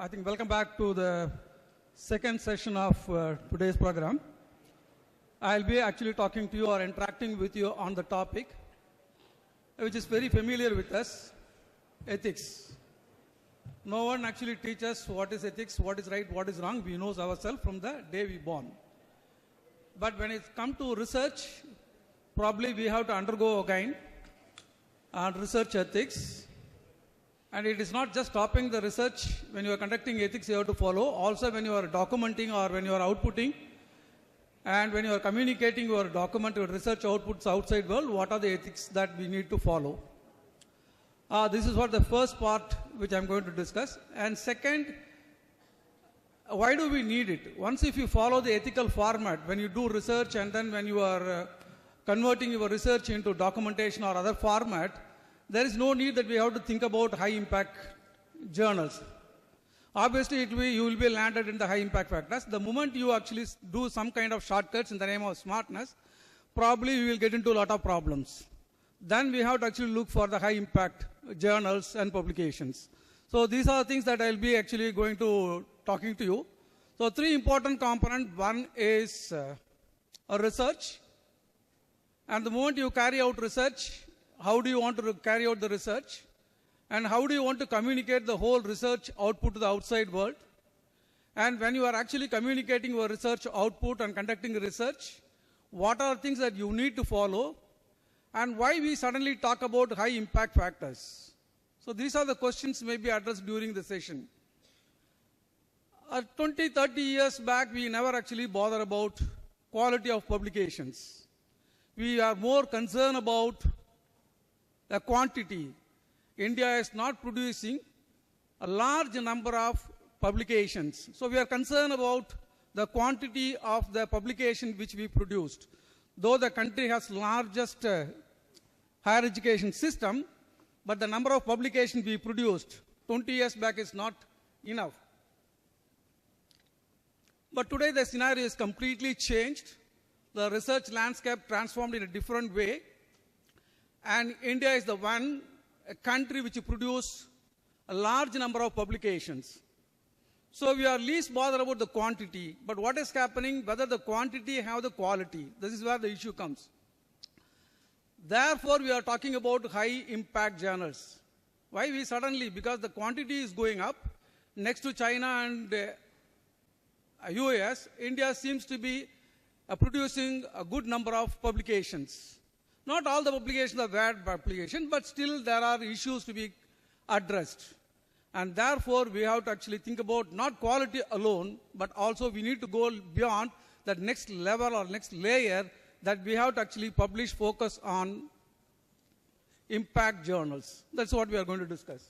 I think welcome back to the second session of today's program. I'll be actually talking to you or interacting with you on the topic, which is very familiar with us, ethics. No one actually teaches what is ethics, what is right, what is wrong. We know ourselves from the day we born. But when it comes to research, probably we have to undergo again on research ethics. And it is not just stopping the research. When you are conducting ethics, you have to follow. Also, when you are documenting or when you are outputting, and when you are communicating your document, your research outputs outside world, what are the ethics that we need to follow? This is what the first part which I am going to discuss. And second, why do we need it? Once if you follow the ethical format, when you do research and then when you are converting your research into documentation or other format, there is no need that we have to think about high impact journals. Obviously, you will be landed in the high impact factors. The moment you actually do some kind of shortcuts in the name of smartness, probably you will get into a lot of problems. Then we have to actually look for the high impact journals and publications. So these are things that I'll be actually going to talking to you. So three important components. One is a research. And the moment you carry out research, how do you want to carry out the research? And how do you want to communicate the whole research output to the outside world? And when you are actually communicating your research output and conducting research, what are things that you need to follow? And why we suddenly talk about high impact factors? So these are the questions may be addressed during the session. 20, 30 years back, we never actually bother about quality of publications. We are more concerned about the quantity. India is not producing a large number of publications. So we are concerned about the quantity of the publication which we produced. Though the country has largest higher education system, but the number of publications we produced 20 years back is not enough. But today the scenario is completely changed. The research landscape transformed in a different way. And India is the one country which produces a large number of publications. So we are least bothered about the quantity. But what is happening, whether the quantity have the quality. This is where the issue comes. Therefore, we are talking about high impact journals. Why we suddenly? Because the quantity is going up. Next to China and US, India seems to be producing a good number of publications. Not all the publications are bad publications, but still there are issues to be addressed. And therefore, we have to actually think about not quality alone, but also we need to go beyond that next level or next layer that we have to actually focus on impact journals. That's what we are going to discuss.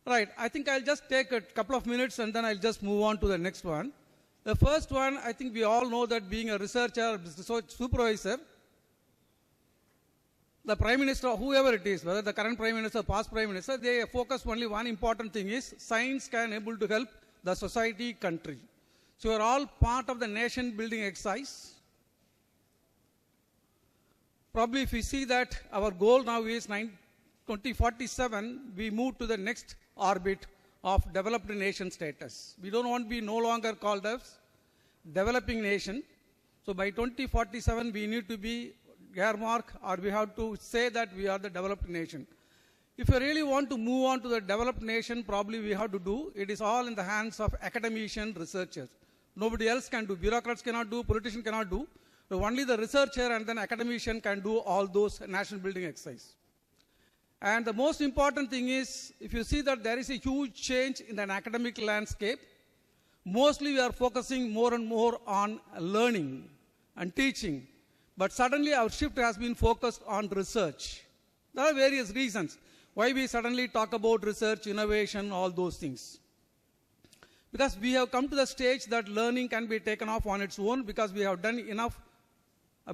Right, I think I'll just take a couple of minutes and then I'll just move on to the next one. The first one, I think we all know that being a researcher, research supervisor, the Prime Minister, whoever it is, whether the current Prime Minister, past Prime Minister, they focus only one important thing is science can able to help the society, country. So you are all part of the nation building exercise. Probably if we see that our goal now is 2047, we move to the next orbit of developed nation status. We don't want to be no longer called as developing nation. So by 2047, we need to be earmark or we have to say that we are the developed nation. If you really want to move on to the developed nation, probably we have to do, it is all in the hands of academician researchers. Nobody else can do. Bureaucrats cannot do, politicians cannot do. So only the researcher and then academician can do all those national building exercise. And the most important thing is, if you see that there is a huge change in an academic landscape, mostly we are focusing more and more on learning and teaching. But suddenly our shift has been focused on research. There are various reasons why we suddenly talk about research, innovation, all those things. Because we have come to the stage that learning can be taken off on its own because we have done enough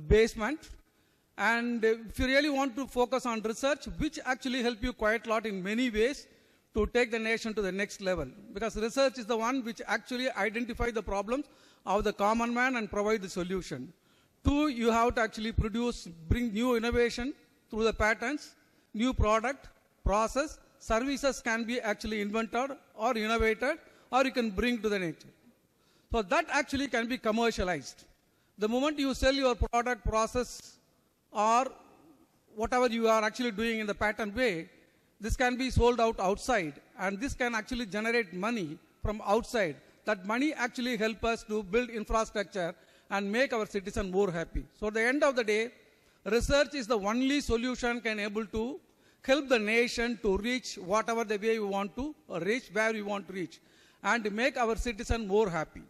basement. And if you really want to focus on research, which actually help you quite a lot in many ways to take the nation to the next level. Because research is the one which actually identifies the problems of the common man and provide the solution. Two, you have to actually bring new innovation through the patents, new product, process, services can be actually invented or innovated or you can bring to the nature. So that actually can be commercialized. The moment you sell your product, process, or whatever you are actually doing in the patent way, this can be sold out outside, and this can actually generate money from outside. That money actually help us to build infrastructure and make our citizen more happy. So at the end of the day, research is the only solution can able to help the nation to reach whatever the way we want to reach, where we want to reach, and make our citizen more happy.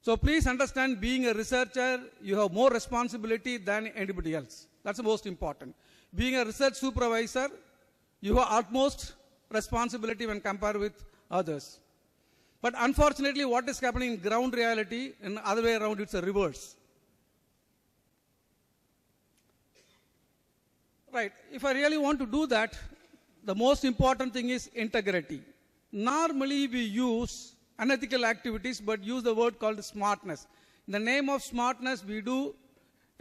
So please understand, being a researcher, you have more responsibility than anybody else. That's the most important. Being a research supervisor, you have utmost responsibility when compared with others. But unfortunately, what is happening in ground reality, in the other way around, it's a reverse. Right, if I really want to do that, the most important thing is integrity. Normally, we use unethical activities, but use the word called smartness. In the name of smartness, we do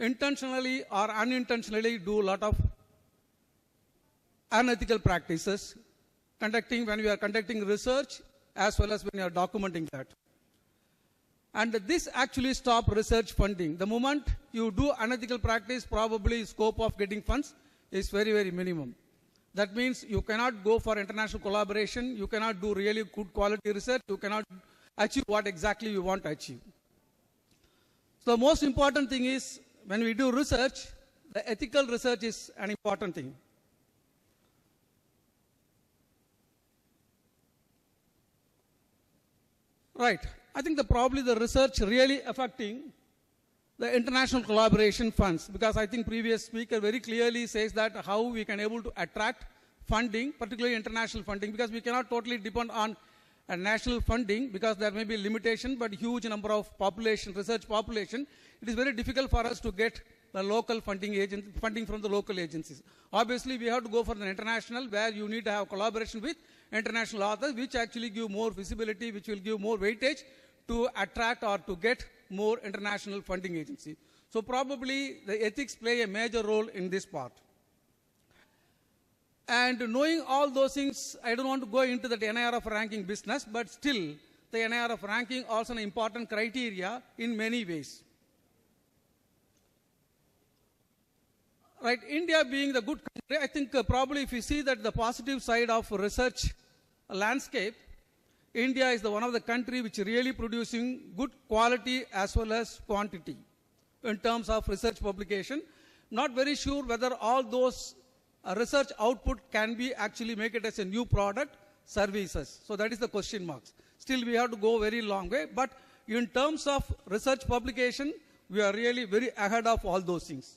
intentionally or unintentionally do a lot of unethical practices when we are conducting research, as well as when you are documenting that. And this actually stops research funding. The moment you do unethical practice, probably scope of getting funds is very, very minimum. That means you cannot go for international collaboration, you cannot do really good quality research, you cannot achieve what exactly you want to achieve. So the most important thing is, when we do research, the ethical research is an important thing. Right, I think probably the research really affecting the international collaboration funds, because I think previous speaker very clearly says that how we can able to attract funding, particularly international funding, because we cannot totally depend on a national funding, because there may be limitation, but huge number of population, research population, it is very difficult for us to get the local funding from the local agencies. Obviously, we have to go for the international, where you need to have collaboration with international authors, which actually give more visibility, which will give more weightage to attract or to get more international funding agency. So probably the ethics play a major role in this part. And knowing all those things, I don't want to go into the NIRF ranking business, but still the NIRF ranking also an important criteria in many ways. Right, India being the good country, I think probably if you see that the positive side of research landscape, India is one of the country which is really producing good quality as well as quantity in terms of research publication. Not very sure whether all those research output can be actually make it as a new product, services. So that is the question marks. Still we have to go very long way, but in terms of research publication, we are really very ahead of all those things.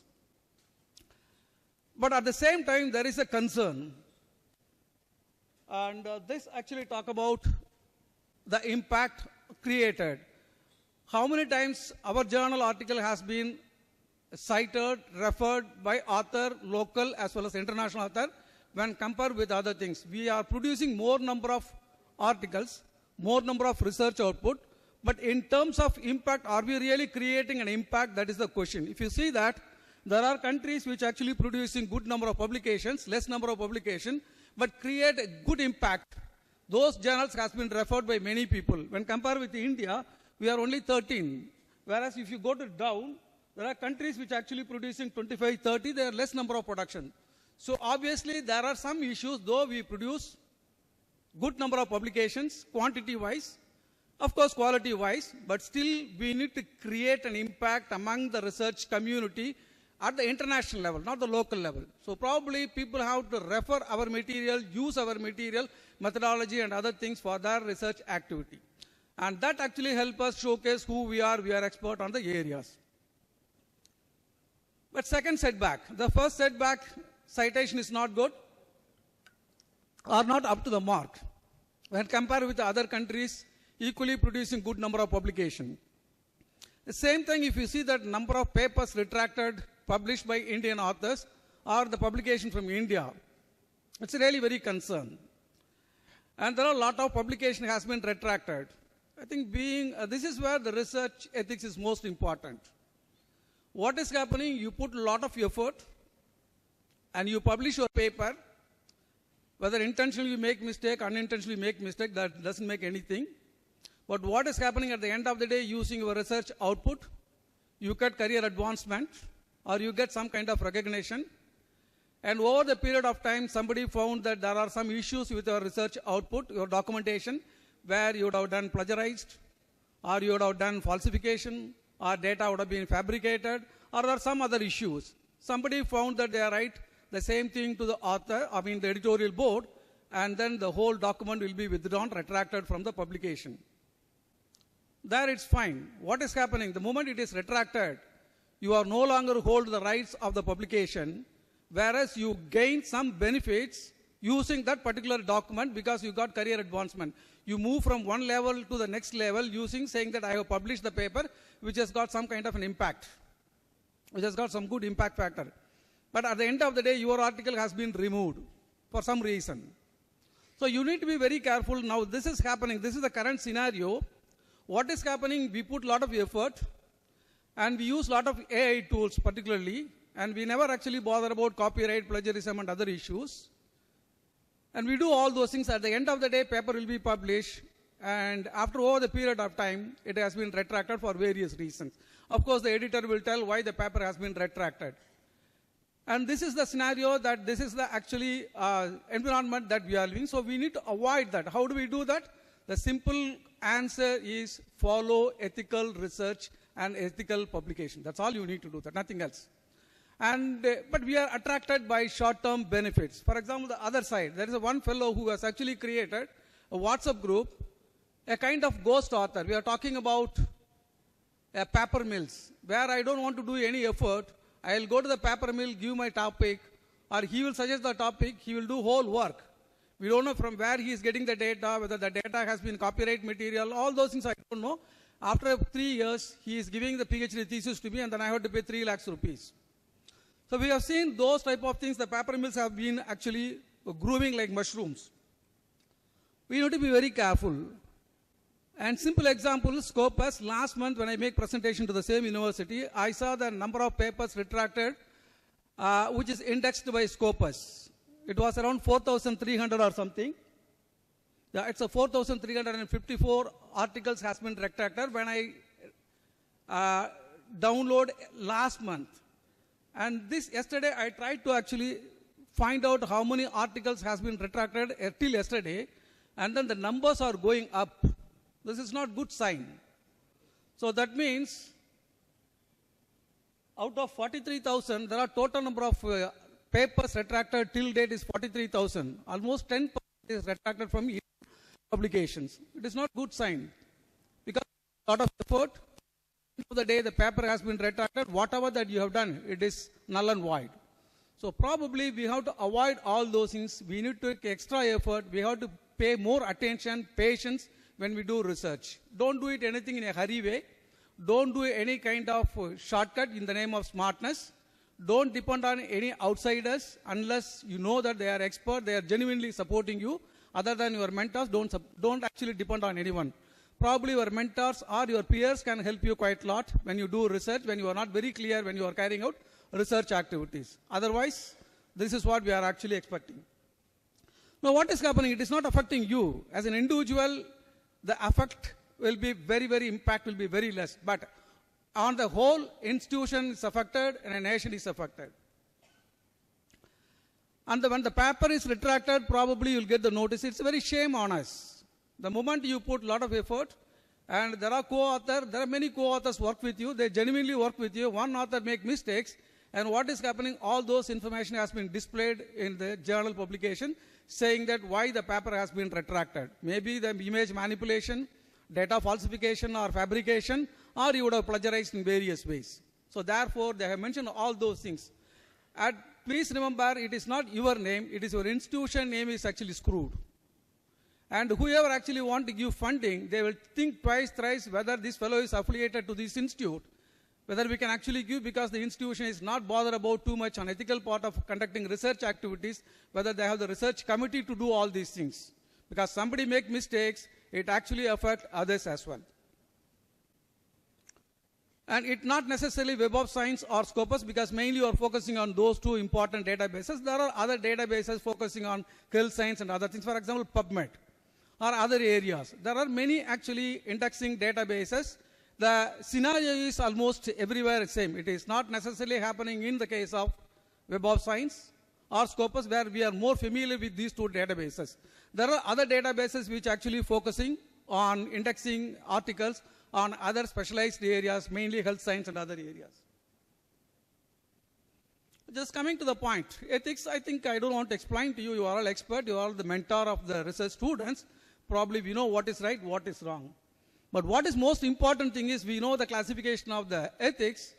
But at the same time, there is a concern. And this actually talk about the impact created. How many times our journal article has been cited, referred by author, local as well as international author, when compared with other things. We are producing more number of articles, more number of research output, but in terms of impact, are we really creating an impact? That is the question. If you see that, there are countries which actually producing good number of publications, less number of publications, but create a good impact. Those journals has been referred by many people. When compared with India, we are only 13. Whereas if you go to down, there are countries which are actually producing 25, 30, there are less number of production. So obviously there are some issues, though we produce good number of publications, quantity-wise, of course quality-wise, but still we need to create an impact among the research community at the international level, not the local level. So probably people have to refer our material, use our material, methodology and other things for their research activity. And that actually helps us showcase who we are expert on the areas. But second setback, the first setback, citation is not good or not up to the mark when compared with the other countries equally producing good number of publication. The same thing if you see that number of papers retracted, published by Indian authors or the publication from India, it's really very concerned. And there are a lot of publication has been retracted. I think this is where the research ethics is most important. What is happening, you put a lot of effort and you publish your paper, whether intentionally you make mistake, unintentionally make mistake, that doesn't make anything. But what is happening at the end of the day, using your research output, you get career advancement or you get some kind of recognition. And over the period of time, somebody found that there are some issues with your research output, your documentation, where you would have done plagiarized, or you would have done falsification, or data would have been fabricated, or there are some other issues. Somebody found that they write the same thing to the author, the editorial board, and then the whole document will be withdrawn, retracted from the publication. There it's fine. What is happening? The moment it is retracted, you are no longer hold the rights of the publication, whereas you gain some benefits using that particular document because you got career advancement. You move from one level to the next level saying that I have published the paper which has got some kind of an impact, which has got some good impact factor. But at the end of the day, your article has been removed for some reason. So you need to be very careful. Now this is happening. This is the current scenario. What is happening? We put a lot of effort and we use a lot of AI tools particularly, and we never actually bother about copyright, plagiarism and other issues. And we do all those things. At the end of the day, paper will be published, and after over the period of time, it has been retracted for various reasons. Of course, the editor will tell why the paper has been retracted. And this is the scenario, that this is the actually environment that we are living. So we need to avoid that. How do we do that? The simple answer is follow ethical research and ethical publication. That's all you need to do, that, nothing else. And, but we are attracted by short-term benefits. For example, the other side, there is one fellow who has actually created a WhatsApp group, a kind of ghost author. We are talking about paper mills, where I don't want to do any effort. I'll go to the paper mill, give my topic, or he will suggest the topic, he will do whole work. We don't know from where he is getting the data, whether the data has been copyright material, all those things I don't know. After 3 years, he is giving the PhD thesis to me, and then I have to pay 3 lakhs rupees. So we have seen those type of things. The paper mills have been actually growing like mushrooms. We need to be very careful. And simple example, Scopus. Last month when I make presentation to the same university, I saw the number of papers retracted, which is indexed by Scopus. It was around 4,300 or something. Yeah, it's a 4,354 articles has been retracted when I download last month. And this yesterday I tried to actually find out how many articles has been retracted till yesterday, and then the numbers are going up. This is not good sign. So that means out of 43,000, there are total number of papers retracted till date is 43,000. Almost 10% is retracted from publications. It is not good sign because a lot of effort. Of the day the paper has been retracted, whatever that you have done, it is null and void. So probably we have to avoid all those things. We need to take extra effort. We have to pay more attention, patience when we do research. Don't do it anything in a hurry way. Don't do any kind of shortcut in the name of smartness. Don't depend on any outsiders unless you know that they are expert, they are genuinely supporting you. Other than your mentors, don't actually depend on anyone. Probably your mentors or your peers can help you quite a lot when you do research, when you are not very clear when you are carrying out research activities. Otherwise, this is what we are actually expecting. Now, what is happening? It is not affecting you. As an individual, the effect will be impact will be very less. But on the whole, institution is affected and a nation is affected. And when the paper is retracted, probably you'll get the notice. It's a very shame on us. The moment you put a lot of effort, and there are many co-authors work with you, they genuinely work with you, one author make mistakes, and what is happening, all those information has been displayed in the journal publication, saying that why the paper has been retracted. Maybe the image manipulation, data falsification or fabrication, or you would have plagiarized in various ways. So therefore, they have mentioned all those things. And please remember, it is not your name, it is your institution name is actually screwed. And whoever actually want to give funding, they will think twice, thrice whether this fellow is affiliated to this institute, whether we can actually give, because the institution is not bothered about too much on ethical part of conducting research activities, whether they have the research committee to do all these things. Because somebody make mistakes, it actually affects others as well. And it not necessarily Web of Science or Scopus, because mainly you are focusing on those two important databases. There are other databases focusing on kill science and other things. For example, PubMed. or other areas. There are many actually indexing databases. The scenario is almost everywhere the same. It is not necessarily happening in the case of Web of Science or Scopus, where we are more familiar with these two databases. There are other databases which actually focusing on indexing articles on other specialized areas, mainly health science and other areas. Just coming to the point, ethics, I think I don't want to explain to you. You are all expert. You are all the mentor of the research students. Probably we know what is right, what is wrong. But what is most important thing is we know the classification of the ethics,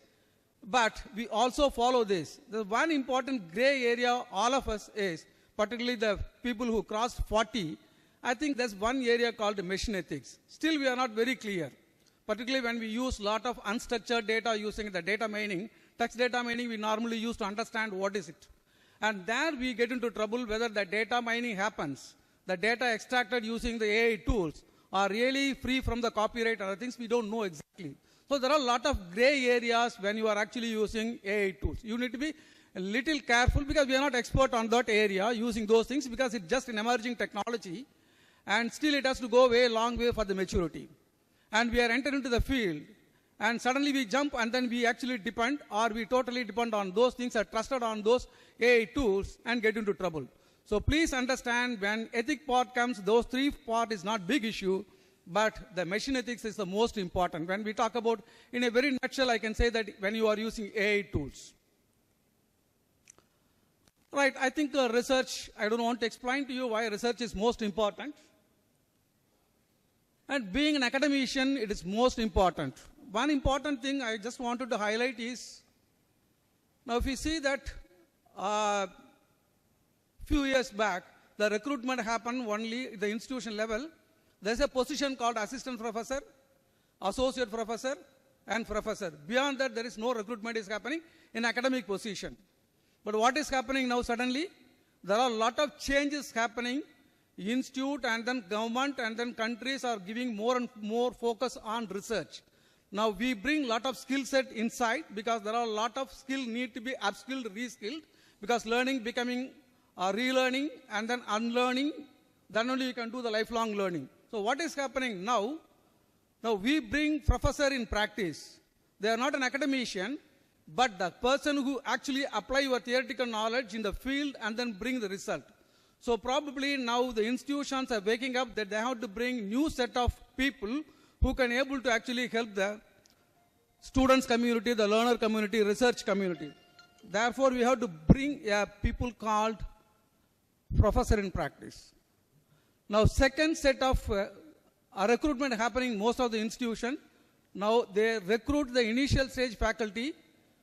but we also follow this. The one important gray area all of us is, particularly the people who crossed 40, I think there's one area called machine ethics. Still we are not very clear, particularly when we use a lot of unstructured data using the data mining. Text data mining we normally use to understand what is it. And there we get into trouble whether the data mining happens, the data extracted using the AI tools are really free from the copyright or other things, we don't know exactly. So there are a lot of gray areas when you are actually using AI tools. You need to be a little careful because we are not expert on that area using those things because it's just an emerging technology and still it has to go a long way for the maturity. And we are entering into the field and suddenly we jump and then we actually depend or we totally depend on those things, are trusted on those AI tools and get into trouble. So please understand when ethic part comes, those three part is not big issue, but the machine ethics is the most important. When we talk about, in a very nutshell, I can say that when you are using AI tools. Right, I think research, I don't want to explain to you why research is most important. And being an academician, it is most important. One important thing I just wanted to highlight is, now if you see that few years back, the recruitment happened only at the institution level. There's a position called assistant professor, associate professor, and professor. Beyond that, there is no recruitment is happening in academic position. But what is happening now suddenly? There are a lot of changes happening. Institute and then government and then countries are giving more and more focus on research. Now we bring a lot of skill set inside because there are a lot of skill need to be upskilled, reskilled because learning becoming relearning and then unlearning, then only you can do the lifelong learning. So what is happening now? Now we bring professor in practice. They are not an academician, but the person who actually apply your theoretical knowledge in the field and then bring the result. So probably now the institutions are waking up that they have to bring new set of people who can able to actually help the students community, the learner community, research community. Therefore, we have to bring people called professor in practice. Now, second set of recruitment happening most of the institution. Now, they recruit the initial stage faculty,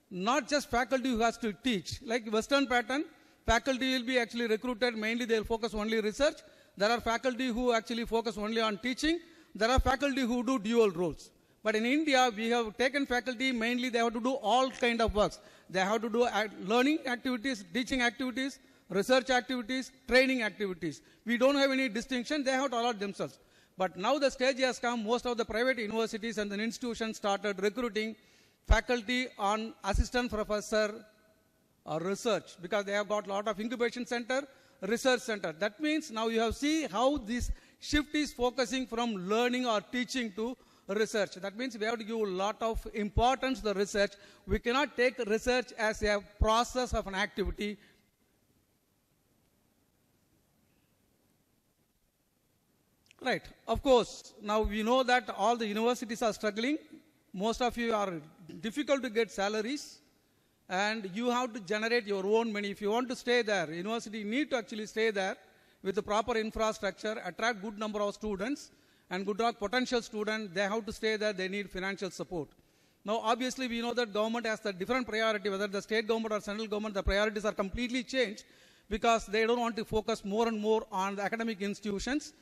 not just faculty who has to teach. Like Western pattern, faculty will be actually recruited, mainly they will focus only research. There are faculty who actually focus only on teaching. There are faculty who do dual roles. But in India, we have taken faculty, mainly they have to do all kind of works. They have to do learning activities, teaching activities, research activities, training activities. We don't have any distinction, they have to allot themselves. But now the stage has come, most of the private universities and the institutions started recruiting faculty on assistant professor or research because they have got a lot of incubation center, research center. That means now you have seen how this shift is focusing from learning or teaching to research. That means we have to give a lot of importance to the research. We cannot take research as a process of an activity. Right. Of course, now we know that all the universities are struggling. Most of you are difficult to get salaries. And you have to generate your own money. If you want to stay there, university need to actually stay there with the proper infrastructure, attract good number of students and good potential students. They have to stay there. They need financial support. Now, obviously, we know that government has a different priority, whether the state government or central government, the priorities are completely changed because they don't want to focus more and more on the academic institutions.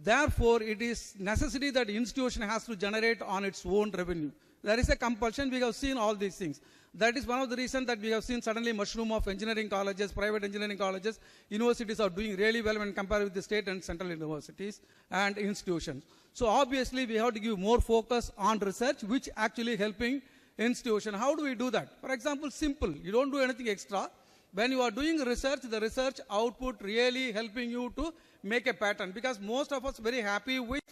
Therefore, it is necessary that the institution has to generate on its own revenue. There is a compulsion. We have seen all these things. That is one of the reasons that we have seen suddenly mushroom of engineering colleges, private engineering colleges. Universities are doing really well when compared with the state and central universities and institutions. So obviously we have to give more focus on research, which actually helping institution. How do we do that? For example, simple. You don't do anything extra. When you are doing research, the research output really helping you to make a pattern, because most of us very happy with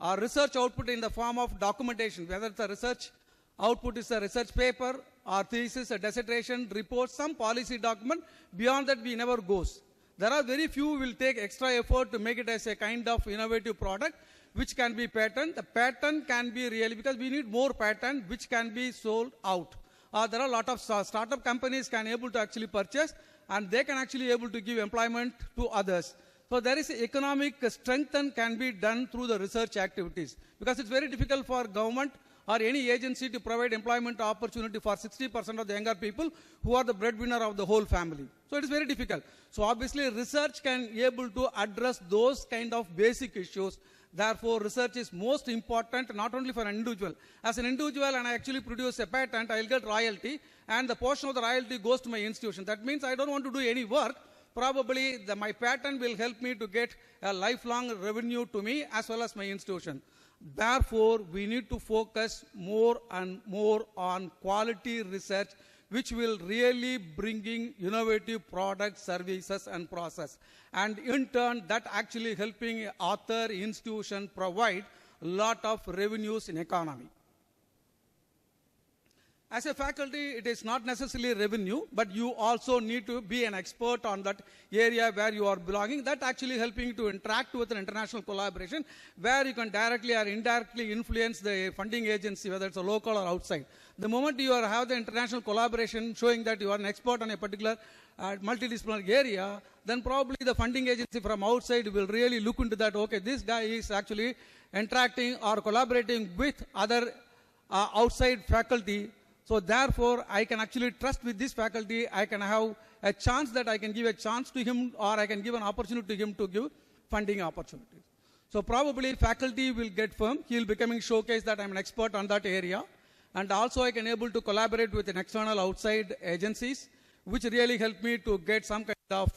our research output in the form of documentation, whether it's a research output is a research paper, or thesis, a dissertation, report, some policy document. Beyond that, we never goes. There are very few who will take extra effort to make it as a kind of innovative product, which can be patent. The patent can be really, because we need more patent, which can be sold out. There are a lot of startup companies can able to actually purchase, and they can actually able to give employment to others. So there is economic strength and can be done through the research activities, because it's very difficult for government or any agency to provide employment opportunity for 60% of the younger people who are the breadwinner of the whole family. So it is very difficult. So obviously research can be able to address those kind of basic issues. Therefore, research is most important, not only for an individual. As an individual, and I actually produce a patent, I'll get royalty, and the portion of the royalty goes to my institution. That means I don't want to do any work. Probably my patent will help me to get a lifelong revenue to me as well as my institution. Therefore, we need to focus more and more on quality research, which will really bringing innovative products, services, and process. And in turn, that actually helping author, institution provide a lot of revenues in economy. As a faculty, it is not necessarily revenue, but you also need to be an expert on that area where you are belonging. That actually helping to interact with an international collaboration, where you can directly or indirectly influence the funding agency, whether it's a local or outside. The moment you have the international collaboration showing that you are an expert on a particular multidisciplinary area, then probably the funding agency from outside will really look into that. Okay, this guy is actually interacting or collaborating with other outside faculty. So therefore, I can actually trust with this faculty. I can have a chance that I can give a chance to him, or I can give an opportunity to him to give funding opportunities. So probably faculty will get firm. He will becoming showcase that I'm an expert on that area. And also I can able to collaborate with an external outside agencies, which really help me to get some kind of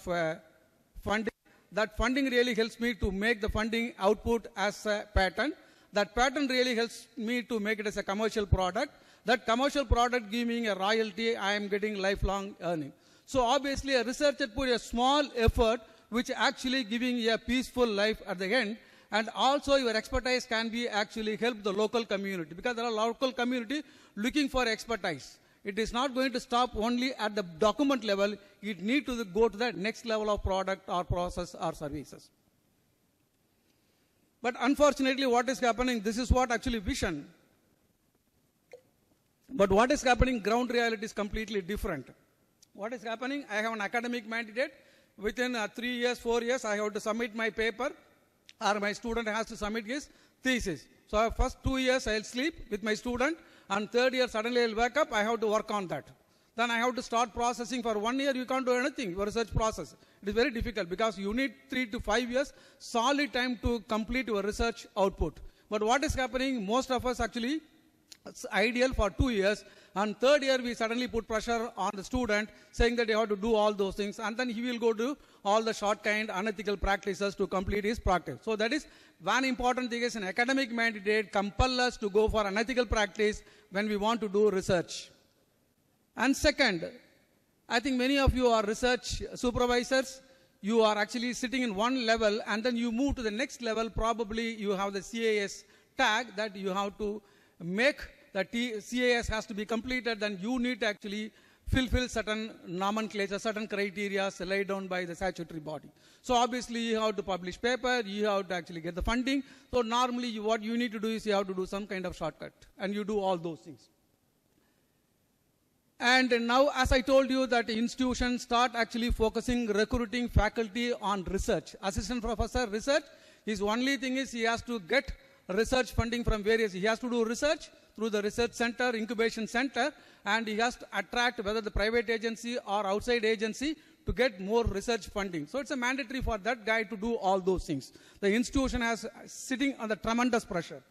funding. That funding really helps me to make the funding output as a patent. That patent really helps me to make it as a commercial product. That commercial product giving a royalty, I am getting lifelong earning. So obviously a researcher put a small effort which actually giving a peaceful life at the end. And also your expertise can be actually help the local community, because there are local community looking for expertise. It is not going to stop only at the document level. It need to go to the next level of product or process or services. But unfortunately what is happening, this is what actually vision. But what is happening, ground reality is completely different. What is happening, I have an academic mandate. Within 3 years, 4 years, I have to submit my paper, or my student has to submit his thesis. So first 2 years I'll sleep with my student, and third year suddenly I'll wake up, I have to work on that. Then I have to start processing. For 1 year you can't do anything, your research process. It is very difficult, because you need 3 to 5 years solid time to complete your research output. But what is happening, most of us actually, it's ideal for 2 years, and third year we suddenly put pressure on the student saying that you have to do all those things, and then he will go to all the short kind unethical practices to complete his practice. So that is one important thing, is an academic mandate compel us to go for unethical practice when we want to do research. And second, I think many of you are research supervisors. You are actually sitting in one level, and then you move to the next level. Probably you have the CAS tag that you have to make. The CAS has to be completed, then you need to actually fulfill certain nomenclature, certain criteria laid down by the statutory body. So obviously you have to publish paper, you have to actually get the funding. So normally what you need to do is you have to do some kind of shortcut, and you do all those things. And now, as I told you, that institutions start actually focusing, recruiting faculty on research. Assistant professor research, his only thing is he has to get research funding from various, he has to do research through the research center, incubation center, and he has to attract whether the private agency or outside agency to get more research funding. So it's a mandatory for that guy to do all those things. The institution has sitting under tremendous pressure.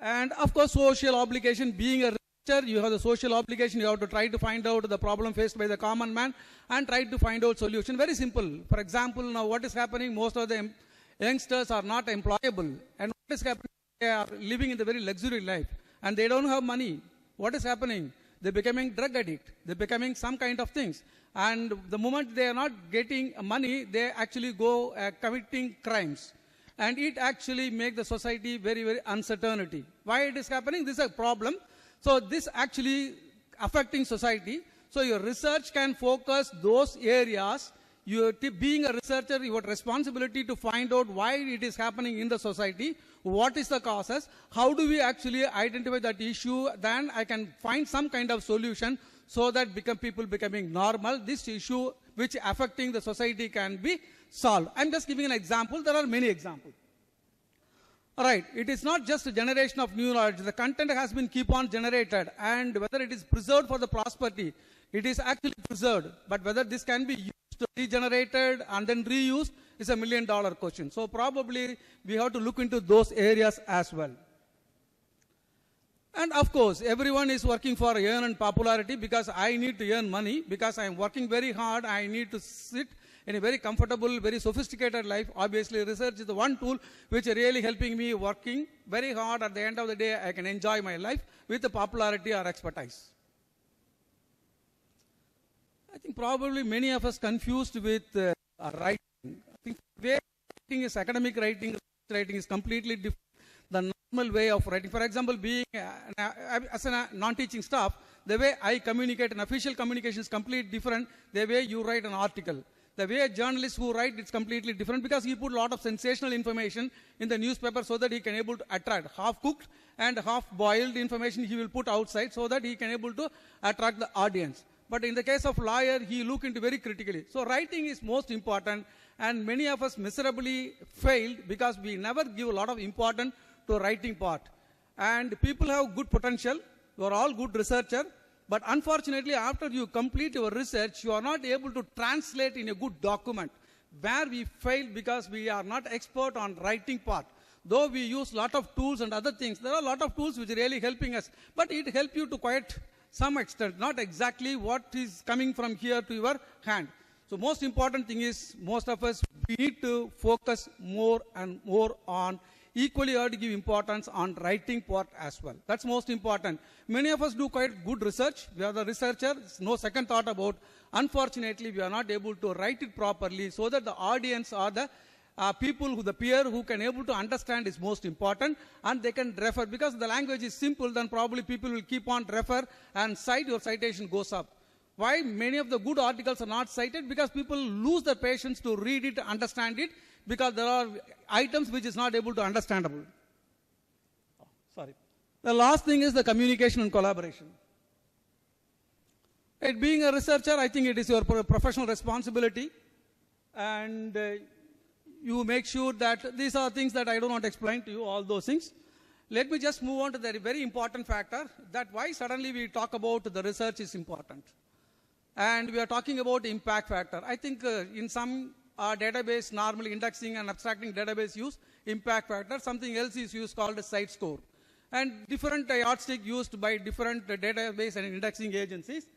And of course, social obligation, being a researcher, you have the social obligation, you have to try to find out the problem faced by the common man and try to find out solution. Very simple. For example, now what is happening, most of the youngsters are not employable, and what is happening, they are living in the very luxury life, and they don't have money. What is happening? they're becoming drug addict, they're becoming some kind of things. And the moment they are not getting money, they actually go committing crimes. And it actually makes the society very, very uncertainty. Why it is happening? This is a problem. So this actually affecting society. So your research can focus those areas. Being a researcher, your responsibility to find out why it is happening in the society, what is the causes, how do we actually identify that issue, then I can find some kind of solution so that people becoming normal, this issue which affecting the society can be solved. I'm just giving an example. There are many examples. All right, it is not just a generation of new knowledge. The content has been keep on generated, and whether it is preserved for the prosperity, it is actually preserved. But whether this can be used, regenerated, and then reused is $1 million question. So probably we have to look into those areas as well. And of course, everyone is working for earn and popularity, because I need to earn money, because I am working very hard. I need to sit in a very comfortable, very sophisticated life. Obviously, research is the one tool which is really helping me working very hard. At the end of the day, I can enjoy my life with the popularity or expertise. I think probably many of us confused with writing. I think the way writing is academic writing is completely different. The normal way of writing. For example, being as a non-teaching staff, the way I communicate, an official communication is completely different. The way you write an article. The way a journalist who write, it's completely different, because he put a lot of sensational information in the newspaper so that he can able to attract half-cooked and half-boiled information he will put outside so that he can able to attract the audience. But in the case of lawyer, he look into very critically. So writing is most important, and many of us miserably failed because we never give a lot of importance to writing part. And people have good potential. You are all good researcher. But unfortunately, after you complete your research, you are not able to translate in a good document. Where we fail because we are not expert on writing part. Though we use a lot of tools and other things, there are a lot of tools which are really helping us. But it helps you to quite some extent, not exactly what is coming from here to your hand. So most important thing is, most of us, we need to focus more and more on equally have to give importance on writing part as well. That's most important. Many of us do quite good research. We are the researcher, no second thought about. Unfortunately, we are not able to write it properly so that the audience or the people, the peer who can able to understand is most important, and they can refer. Because the language is simple, then probably people will keep on refer and cite, your citation goes up. Why many of the good articles are not cited? Because people lose the patience to read it, understand it, because there are items which is not able to understandable. Sorry. The last thing is the communication and collaboration. Being a researcher, I think it is your professional responsibility, and you make sure that these are things that I do not explain to you, all those things. Let me just move on to the very important factor, that why suddenly we talk about the research is important. And we are talking about impact factor. I think in some database, normally indexing and abstracting database use impact factor. Something else is used called a site score. And different yardstick used by different database and indexing agencies.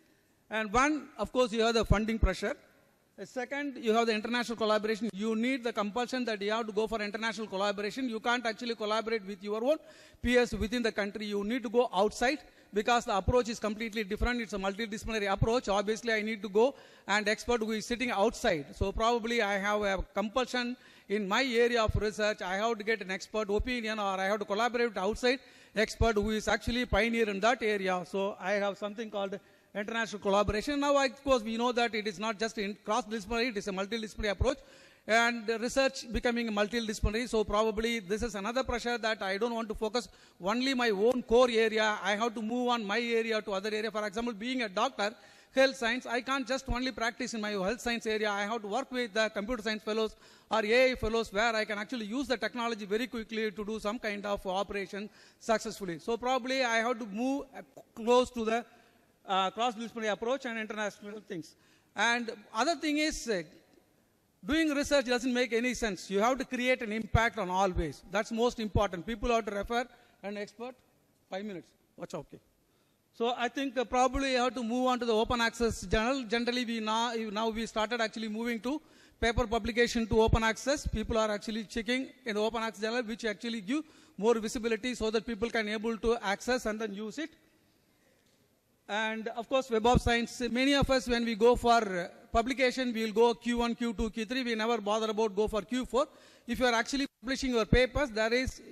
And one, of course, you have the funding pressure. Second, you have the international collaboration. You need the compulsion that you have to go for international collaboration. You can't actually collaborate with your own peers within the country. You need to go outside, because the approach is completely different. It's a multidisciplinary approach. Obviously, I need to go and expert who is sitting outside. So probably I have a compulsion in my area of research. I have to get an expert opinion, or I have to collaborate with outside expert who is actually pioneer in that area. So I have something called international collaboration. Now, of course, we know that it is not just in cross-disciplinary, it is a multidisciplinary approach. And research becoming multidisciplinary, so probably this is another pressure that I don't want to focus only my own core area. I have to move on my area to other area. For example, being a doctor, health science, I can't just only practice in my health science area. I have to work with the computer science fellows or AI fellows, where I can actually use the technology very quickly to do some kind of operation successfully. So probably I have to move close to the cross-disciplinary approach and international things. And other thing is, doing research doesn't make any sense. You have to create an impact on all ways. That's most important. People have to refer an expert. 5 minutes. Watch, okay. So I think probably you have to move on to the open access journal. Generally, now we started actually moving to paper publication to open access. People are actually checking in the open access journal, which actually give more visibility so that people can able to access and then use it. And of course, Web of Science, many of us, when we go for publication, we will go Q1, Q2, Q3. We never bother about go for Q4. If you are actually publishing your papers,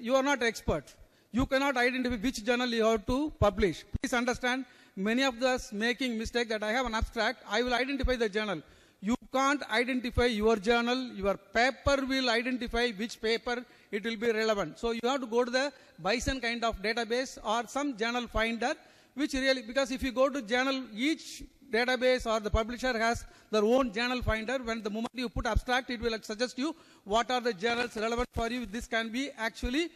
you are not expert. You cannot identify which journal you have to publish. Please understand, many of us making mistake that I have an abstract, I will identify the journal. You can't identify your journal. Your paper will identify which paper it will be relevant. So you have to go to the Bison kind of database or some journal finder, which really, because if you go to journal, each database or the publisher has their own journal finder. When the moment you put abstract, it will suggest you what are the journals relevant for you. This can be actually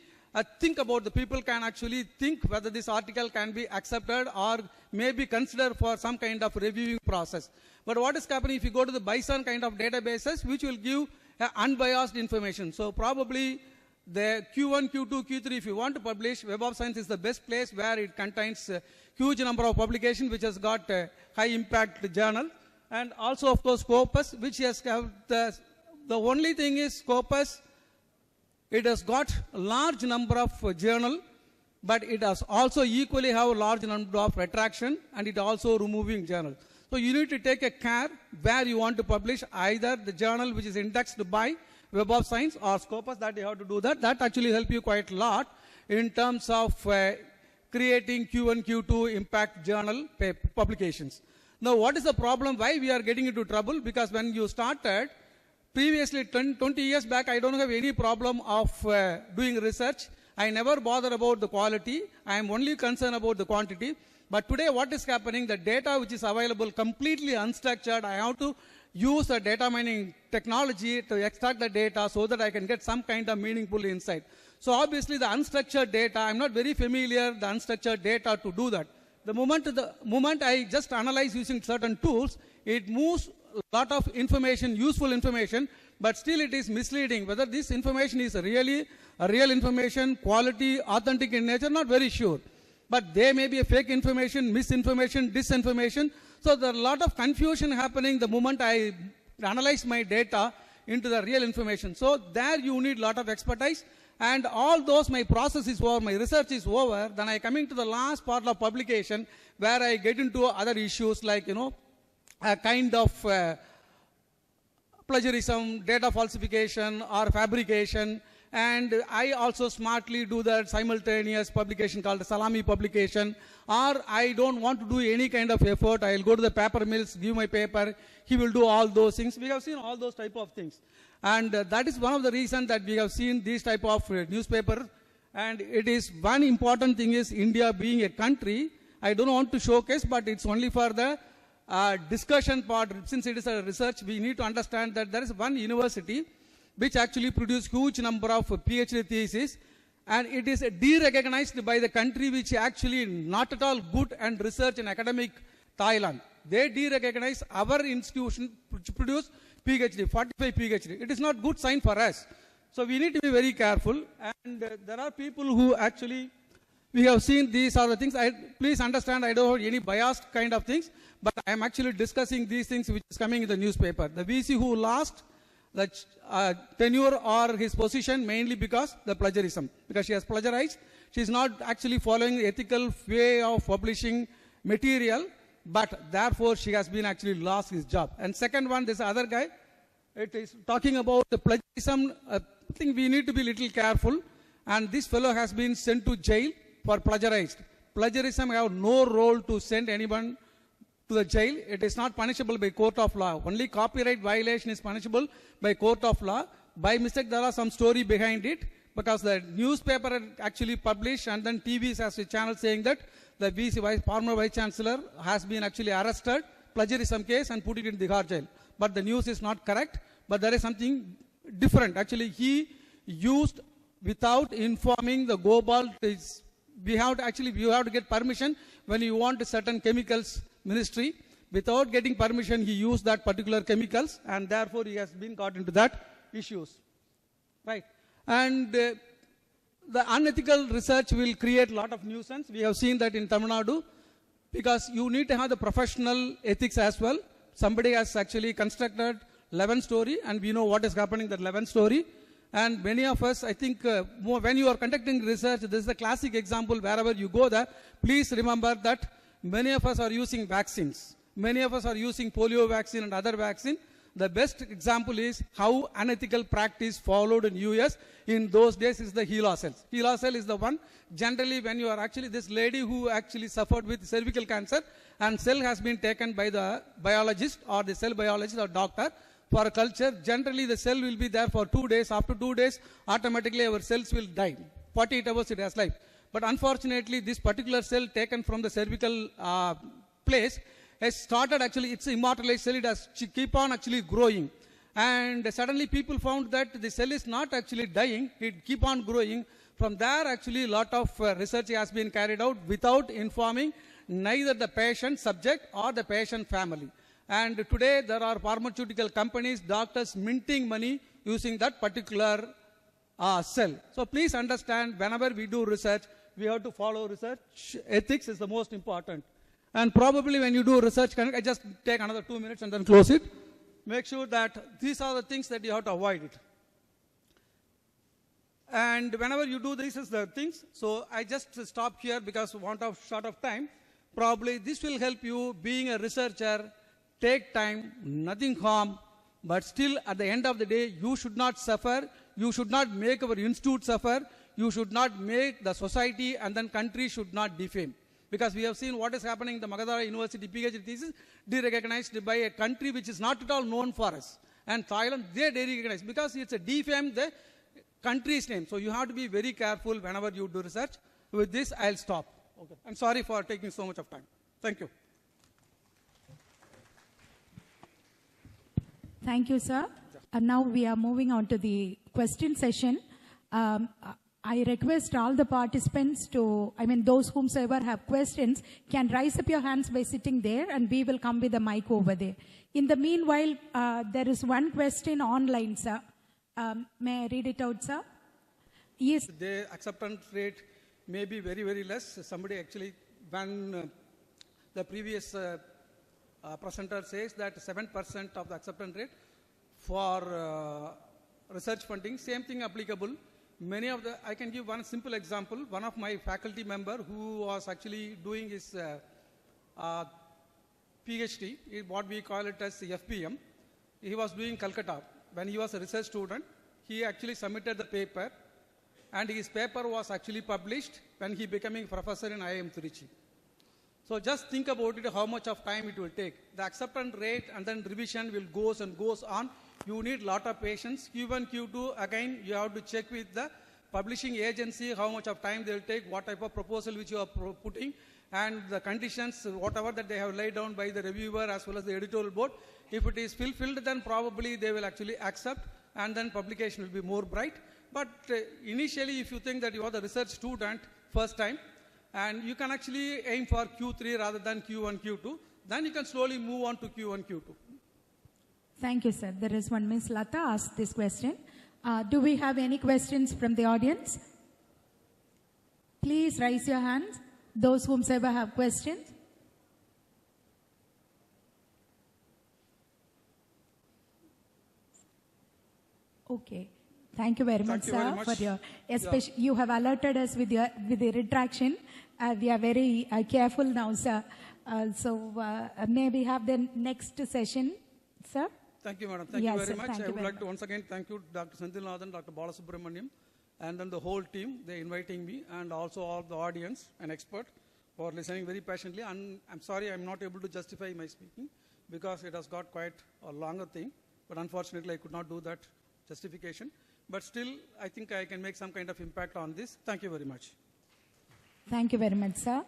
think about the people can actually think whether this article can be accepted or may be considered for some kind of reviewing process. But what is happening if you go to the Bison kind of databases, which will give unbiased information. So probably the Q1, Q2, Q3, if you want to publish, Web of Science is the best place where it contains a huge number of publications which has got high impact journal. And also, of course, Scopus, which has the only thing is Scopus, it has got a large number of journal, but it has also equally have a large number of retraction, and it also removing journal. So you need to take a care where you want to publish, either the journal which is indexed by Web of Science or Scopus, that you have to do that. That actually help you quite a lot in terms of creating Q1, Q2 impact journal publications. Now, what is the problem? Why we are getting into trouble? Because when you started, previously 20 years back, I don't have any problem of doing research. I never bother about the quality. I am only concerned about the quantity. But today what is happening, the data which is available completely unstructured, I have to use a data mining technology to extract the data so that I can get some kind of meaningful insight. So obviously the unstructured data, I'm not very familiar the unstructured data to do that. The moment I just analyze using certain tools, it moves a lot of information, useful information, but still it is misleading. Whether this information is really a real information, quality, authentic in nature, not very sure. But there may be a fake information, misinformation, disinformation. So there are a lot of confusion happening the moment I analyze my data into the real information. So there you need a lot of expertise. And all those, my process is over, my research is over. Then I coming to the last part of publication where I get into other issues like, a kind of plagiarism, data falsification or fabrication. And I also smartly do that simultaneous publication called salami publication. Or I don't want to do any kind of effort. I'll go to the paper mills, give my paper. He will do all those things. We have seen all those type of things. And that is one of the reasons that we have seen these type of newspaper. And it is one important thing is India being a country. I don't want to showcase, but it's only for the discussion part. Since it is a research, we need to understand that there is one university which actually produce huge number of PhD theses, and it is de-recognized by the country which actually not at all good and research and academic Thailand. They de-recognize our institution which produce PhD, 45 PhD. It is not good sign for us. So we need to be very careful, and there are people who actually, we have seen these are the things. Please understand, I don't have any biased kind of things, but I am actually discussing these things which is coming in the newspaper. The VC who lost the tenure or his position mainly because the plagiarism, because she has plagiarized. She is not actually following the ethical way of publishing material, but therefore she has been actually lost his job. And second one, this other guy, it is talking about the plagiarism. I think we need to be a little careful, and this fellow has been sent to jail for plagiarized. Plagiarism have no role to send anyone to the jail. It is not punishable by court of law. Only copyright violation is punishable by court of law. By mistake, there are some story behind it, because the newspaper actually published, and then TV has a channel saying that the VC former vice chancellor has been actually arrested, plagiarism case, and put it in the Bihar jail. But the news is not correct. But there is something different. Actually, he used without informing the Gopal. You have to get permission when you want certain chemicals ministry. Without getting permission, he used that particular chemicals, and therefore he has been caught into that issues. Right. And the unethical research will create a lot of nuisance. We have seen that in Tamil Nadu, because you need to have the professional ethics as well. Somebody has actually constructed 11 story, and we know what is happening in that 11 story. And many of us, I think, when you are conducting research, this is a classic example. Wherever you go there, please remember that many of us are using vaccines. Many of us are using polio vaccine and other vaccine. The best example is how unethical practice followed in US in those days is the HeLa cells. HeLa cell is the one, generally when you are actually this lady who actually suffered with cervical cancer and cell has been taken by the biologist or the cell biologist or doctor for a culture. Generally the cell will be there for 2 days. After 2 days, automatically our cells will die. 48 hours it has life. But unfortunately, this particular cell taken from the cervical place has started actually, it's immortalized cell, it has keep on actually growing. And suddenly people found that the cell is not actually dying, it keep on growing. From there actually a lot of research has been carried out without informing neither the patient subject or the patient family. And today there are pharmaceutical companies, doctors minting money using that particular cell. So please understand, whenever we do research, we have to follow research. Ethics is the most important. And probably when you do research, I just take another 2 minutes and then close it. Make sure that these are the things that you have to avoid it. And whenever you do this is the things, so I just stop here because short of time. Probably this will help you being a researcher, take time, nothing harm, but still at the end of the day, you should not suffer, you should not make our institute suffer, you should not make the society and then country should not defame. Because we have seen what is happening in the Magadara University PhD thesis, de-recognized by a country which is not at all known for us. And Thailand, they de-recognize because it's a defame the country's name. So you have to be very careful whenever you do research. With this, I'll stop. Okay. I'm sorry for taking so much of time. Thank you. Thank you, sir. And now we are moving on to the question session. I request all the participants to, those whomsoever have questions, can raise up your hands by sitting there and we will come with the mic over there. In the meanwhile, there is one question online, sir. May I read it out, sir? Yes. The acceptance rate may be very, very less. Somebody actually, when the previous presenter says that 7% of the acceptance rate for research funding, same thing applicable. Many of the, I can give one simple example. One of my faculty member who was actually doing his PhD, what we call it as FPM, he was doing Calcutta. When he was a research student, he actually submitted the paper and his paper was actually published when he becoming professor in IIM Trichy. So just think about it, how much of time it will take. The acceptance rate and then revision will goes on. You need lot of patience. Q1, Q2, again, you have to check with the publishing agency how much of time they will take, what type of proposal which you are putting, and the conditions, whatever that they have laid down by the reviewer as well as the editorial board. If it is fulfilled, then probably they will actually accept, and then publication will be more bright. But initially, if you think that you are the research student first time, and you can actually aim for Q3 rather than Q1, Q2, then you can slowly move on to Q1, Q2. Thank you, sir. There is one Ms. Lata asked this question. Do we have any questions from the audience? Please raise your hands, those whomsoever have questions. Okay. Thank you very much, sir, for your, especially you have alerted us with the retraction. We are very careful now, sir. May we have the next session, sir? Thank you, madam. Thank you very much. I would like to once again thank you, Dr. Senthilnathan, Dr. Balasubramaniam, and then the whole team. They inviting me, and also all the audience and expert for listening very patiently. And I'm sorry I'm not able to justify my speaking because it has got quite a longer thing. But unfortunately, I could not do that justification. But still, I think I can make some kind of impact on this. Thank you very much. Thank you very much, sir.